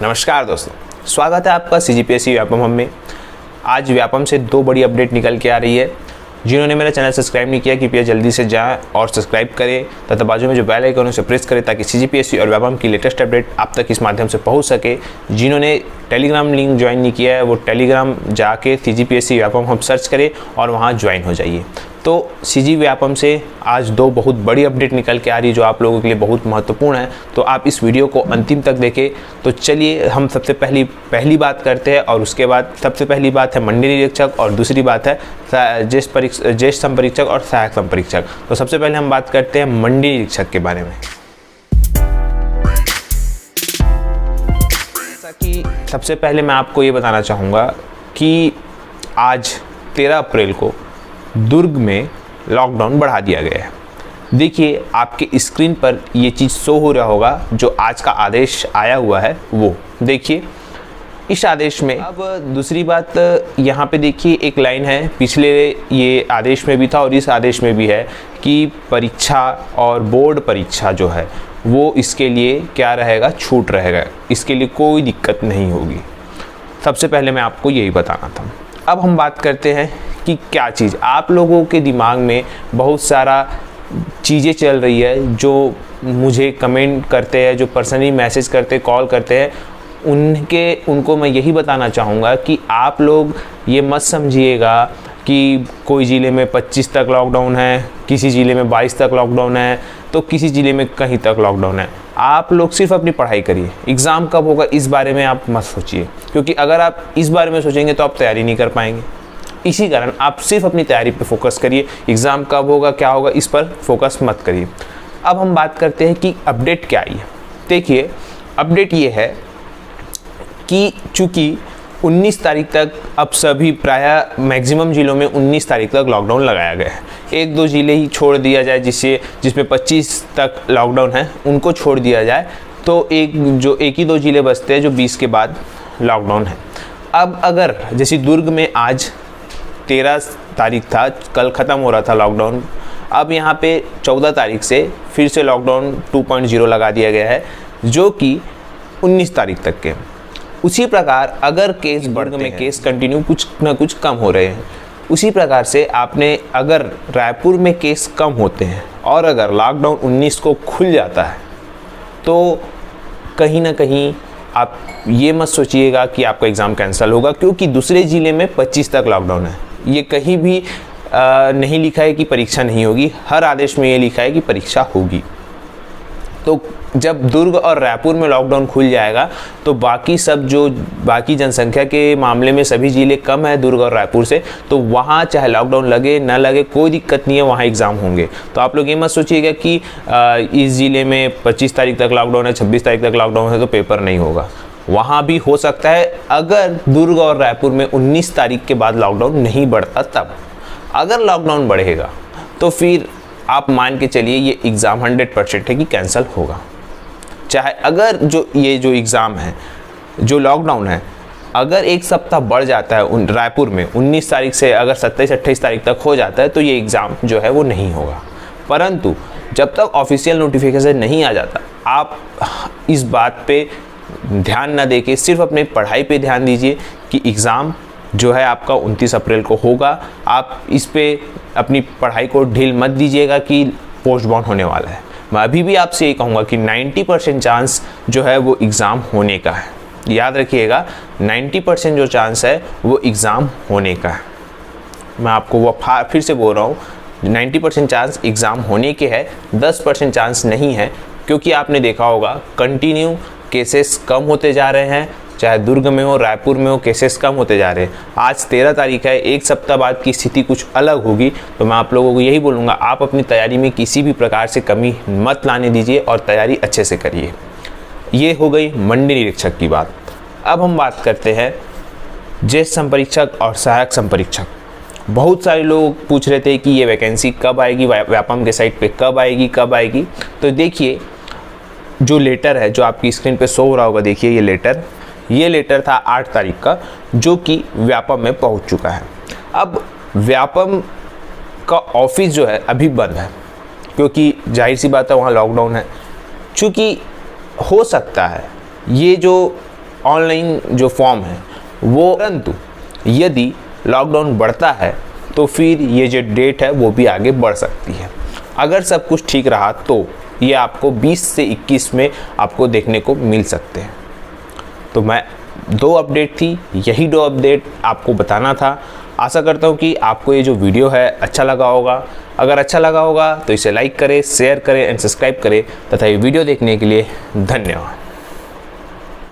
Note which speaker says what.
Speaker 1: नमस्कार दोस्तों, स्वागत है आपका CGPSC व्यापम हम में। आज व्यापम से दो बड़ी अपडेट निकल के आ रही है। जिन्होंने मेरा चैनल सब्सक्राइब नहीं किया कृपया जल्दी से जाएं और सब्सक्राइब करें तथा बाजू में जो बेल आइकन है उसे प्रेस करें ताकि CGPSC और व्यापम की लेटेस्ट अपडेट आप तक इस माध्यम से पहुंच सके। जिन्होंने टेलीग्राम लिंक ज्वाइन नहीं किया है वो टेलीग्राम जाके CGPSC व्यापम हम सर्च करें और वहाँ ज्वाइन हो जाइए। तो CG व्यापम से आज दो बहुत बड़ी अपडेट निकल के आ रही है जो आप लोगों के लिए बहुत महत्वपूर्ण है, तो आप इस वीडियो को अंतिम तक देखें। तो चलिए हम सबसे पहली बात करते हैं और उसके बाद सबसे पहली बात है मंडी निरीक्षक और दूसरी बात है ज्येष्ठ संपरीक्षक और सहायक संपरीक्षक। तो सबसे पहले हम बात करते हैं मंडी निरीक्षक के बारे में। जैसा कि सबसे पहले मैं आपको ये बताना चाहूँगा कि आज 13 अप्रैल को दुर्ग में लॉकडाउन बढ़ा दिया गया है। देखिए आपके स्क्रीन पर ये चीज़ शो हो रहा होगा जो आज का आदेश आया हुआ है वो देखिए। इस आदेश में अब दूसरी बात यहाँ पे देखिए एक लाइन है, पिछले ये आदेश में भी था और इस आदेश में भी है कि परीक्षा और बोर्ड परीक्षा जो है वो इसके लिए क्या रहेगा, छूट रहेगा, इसके लिए कोई दिक्कत नहीं होगी। सबसे पहले मैं आपको यही बताना था। अब हम बात करते हैं कि क्या चीज़ आप लोगों के दिमाग में बहुत सारा चीज़ें चल रही है जो मुझे कमेंट करते हैं, जो पर्सनली मैसेज करते, कॉल करते हैं, उनको मैं यही बताना चाहूँगा कि आप लोग ये मत समझिएगा कि कोई ज़िले में 25 तक लॉकडाउन है, किसी ज़िले में 22 तक लॉकडाउन है, तो किसी ज़िले में कहीं तक लॉकडाउन है। आप लोग सिर्फ अपनी पढ़ाई करिए। एग्ज़ाम कब होगा इस बारे में आप मत सोचिए, क्योंकि अगर आप इस बारे में सोचेंगे तो आप तैयारी नहीं कर पाएंगे। इसी कारण आप सिर्फ अपनी तैयारी पे फोकस करिए। एग्ज़ाम कब होगा क्या होगा इस पर फोकस मत करिए। अब हम बात करते हैं कि अपडेट क्या आई है। देखिए अपडेट ये है कि चूँकि 19 तारीख तक अब सभी प्रायः मैक्सिमम ज़िलों में 19 तारीख तक लॉकडाउन लगाया गया है। एक दो ज़िले ही छोड़ दिया जाए जिसमें 25 तक लॉकडाउन है उनको छोड़ दिया जाए, तो एक ही दो ज़िले बचते हैं जो 20 के बाद लॉकडाउन है। अब अगर जैसे दुर्ग में आज 13 तारीख था, कल ख़त्म हो रहा था लॉकडाउन, अब यहाँ पे 14 तारीख से फिर से लॉकडाउन 2.0 लगा दिया गया है जो कि 19 तारीख तक के। उसी प्रकार अगर केस बढ़ते में केस कंटिन्यू कुछ ना कुछ कम हो रहे हैं, उसी प्रकार से आपने अगर रायपुर में केस कम होते हैं और अगर लॉकडाउन 19 को खुल जाता है तो कहीं ना कहीं आप ये मत सोचिएगा कि आपका एग्ज़ाम कैंसिल होगा, क्योंकि दूसरे ज़िले में 25 तक लॉकडाउन है। ये कहीं भी नहीं लिखा है कि परीक्षा नहीं होगी, हर आदेश में ये लिखा है कि परीक्षा होगी। तो जब दुर्ग और रायपुर में लॉकडाउन खुल जाएगा तो बाकी जनसंख्या के मामले में सभी ज़िले कम है दुर्ग और रायपुर से, तो वहाँ चाहे लॉकडाउन लगे ना लगे कोई दिक्कत नहीं है, वहाँ एग्ज़ाम होंगे। तो आप लोग ये मत सोचिएगा कि इस ज़िले में 25 तारीख तक लॉकडाउन है, 26 तारीख तक लॉकडाउन है तो पेपर नहीं होगा। वहाँ भी हो सकता है अगर दुर्ग और रायपुर में 19 तारीख के बाद लॉकडाउन नहीं बढ़ता तब। अगर लॉकडाउन बढ़ेगा तो फिर आप मान के चलिए ये एग्ज़ाम 100% है कि कैंसिल होगा। चाहे अगर जो एग्ज़ाम है, जो लॉकडाउन है, अगर एक सप्ताह बढ़ जाता है रायपुर में 19 तारीख से अगर 27-28 तारीख तक हो जाता है तो ये एग्ज़ाम जो है वो नहीं होगा। परंतु जब तक ऑफिशियल नोटिफिकेशन नहीं आ जाता आप इस बात पे ध्यान ना देके सिर्फ अपने पढ़ाई पे ध्यान दीजिए कि एग्ज़ाम जो है आपका 29 अप्रैल को होगा। आप इस पे अपनी पढ़ाई को ढील मत दीजिएगा कि पोस्टपोन होने वाला है। मैं अभी भी आपसे ये कहूँगा कि 90% चांस जो है वो एग्ज़ाम होने का है। याद रखिएगा 90% जो चांस है वो एग्ज़ाम होने का है। मैं आपको वो फिर से बोल रहा हूँ, 90% चांस एग्ज़ाम होने के है, 10% चांस नहीं है, क्योंकि आपने देखा होगा कंटिन्यू केसेस कम होते जा रहे हैं। चाहे दुर्ग में हो रायपुर में हो केसेस कम होते जा रहे हैं। आज 13 तारीख है, एक सप्ताह बाद की स्थिति कुछ अलग होगी। तो मैं आप लोगों को यही बोलूँगा आप अपनी तैयारी में किसी भी प्रकार से कमी मत लाने दीजिए और तैयारी अच्छे से करिए। ये हो गई मंडी निरीक्षक की बात। अब हम बात करते हैं ज्येष्ठ संपरीक्षक और सहायक संपरीक्षक। बहुत सारे लोग पूछ रहे थे कि ये वैकेंसी कब आएगी, व्यापम के साइट पे कब आएगी। तो देखिए जो लेटर है जो आपकी स्क्रीन पे शो हो रहा होगा, देखिए ये लेटर था 8 तारीख का जो कि व्यापम में पहुंच चुका है। अब व्यापम का ऑफिस जो है अभी बंद है क्योंकि जाहिर सी बात है वहाँ लॉकडाउन है। चूँकि हो सकता है ये जो ऑनलाइन जो फॉर्म है वो, परंतु यदि लॉकडाउन बढ़ता है तो फिर ये जो डेट है वो भी आगे बढ़ सकती है। अगर सब कुछ ठीक रहा तो ये आपको 20 से 21 में आपको देखने को मिल सकते हैं। तो मैं 2 अपडेट थी, यही 2 अपडेट आपको बताना था। आशा करता हूँ कि आपको ये जो वीडियो है अच्छा लगा होगा। अगर अच्छा लगा होगा तो इसे लाइक करें, शेयर करें एंड सब्सक्राइब करें तथा ये वीडियो देखने के लिए धन्यवाद।